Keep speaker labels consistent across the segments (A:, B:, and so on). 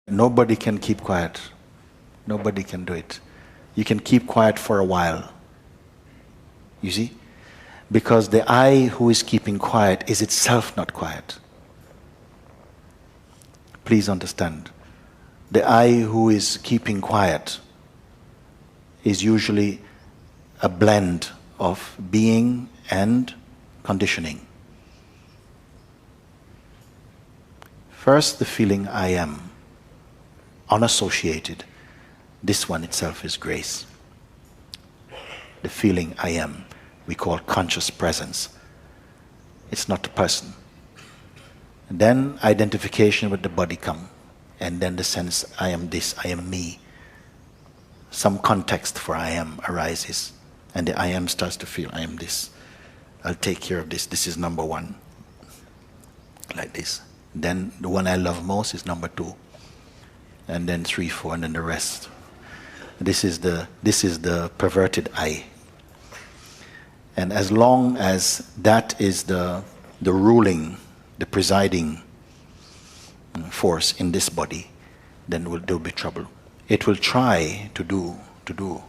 A: Nobody can keep quiet. Nobody can do it. You can keep quiet for a while. You see? Because the I who is keeping quiet is itself not quiet. Please understand. The I who is keeping quiet is usually a blend of being and conditioning. First, the feeling I am, unassociated. This one itself is grace. The feeling I am, we call conscious presence. It's not a person. And then identification with the body come. And then the sense, I am this, I am me. Some context for I am arises. And the I am starts to feel, I am this. I'll take care of this. This is number one. Like this. Then the one I love most is number two. And then 3, 4, and then the rest. This is the perverted I. And as long as that is the ruling, the presiding force in this body, then there'll be trouble. It will try to do.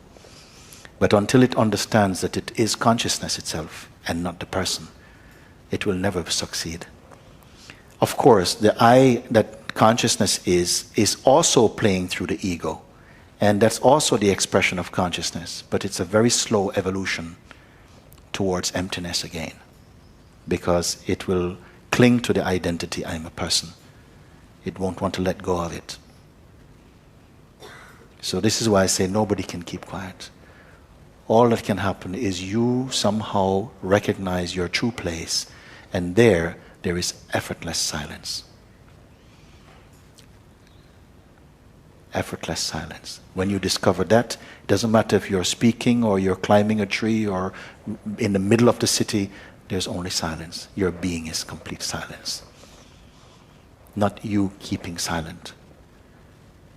A: But until it understands that it is consciousness itself and not the person, it will never succeed. Of course, the I that consciousness is also playing through the ego. And that's also the expression of consciousness. But it's a very slow evolution towards emptiness again. Because it will cling to the identity, I'm a person. It won't want to let go of it. So this is why I say nobody can keep quiet. All that can happen is you somehow recognize your true place, and there is effortless silence. Effortless silence. When you discover that, it doesn't matter if you're speaking or you're climbing a tree or in the middle of the city, there's only silence. Your being is complete silence. Not you keeping silent.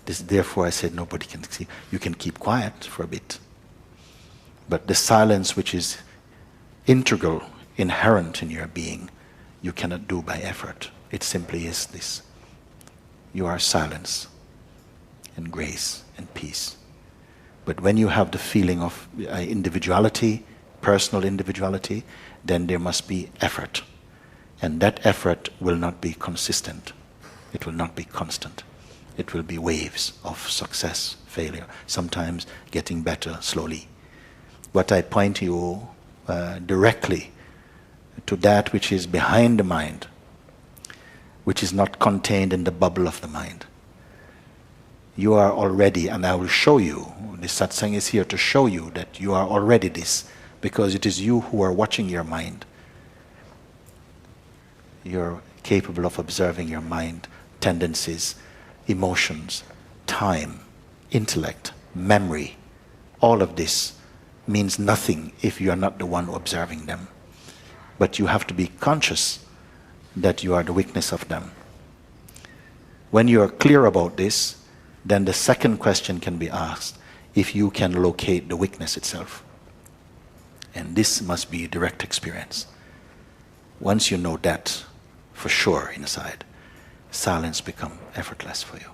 A: Therefore I said nobody can see. You can keep quiet for a bit. But the silence which is integral, inherent in your being, you cannot do by effort. It simply is this. You are silence and grace and peace. But when you have the feeling of individuality, personal individuality, then there must be effort. And that effort will not be consistent. It will not be constant. It will be waves of success, failure, sometimes getting better slowly. But I point you directly to that which is behind the mind, which is not contained in the bubble of the mind. You are already, and I will show you, this satsang is here to show you that you are already this, because it is you who are watching your mind. You're capable of observing your mind, tendencies, emotions, time, intellect, memory. All of this means nothing if you are not the one observing them. But you have to be conscious that you are the witness of them. When you are clear about this, then the second question can be asked, if you can locate the witness itself. And this must be direct experience. Once you know that, for sure inside, silence becomes effortless for you.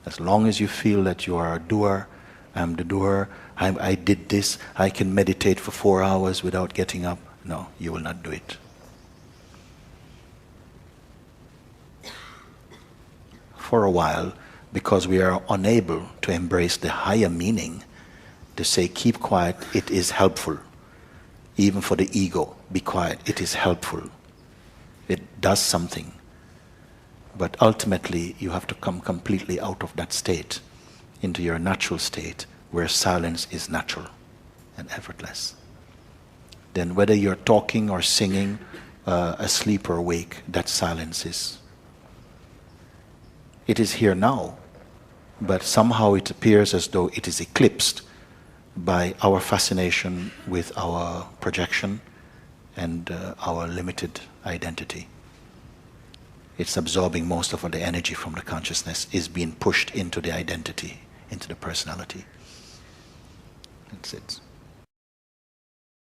A: As long as you feel that you are a doer, I'm the doer, I did this, I can meditate for 4 hours without getting up. No, you will not do it. For a while, because we are unable to embrace the higher meaning, to say keep quiet, it is helpful. Even for the ego, be quiet, it is helpful. It does something. But ultimately, you have to come completely out of that state into your natural state, where silence is natural and effortless. Then whether you're talking or singing, asleep or awake, that silence is. It is here now, but somehow it appears as though it is eclipsed by our fascination with our projection and our limited identity. It's absorbing most of the energy from the consciousness, is being pushed into the identity, into the personality. That's it.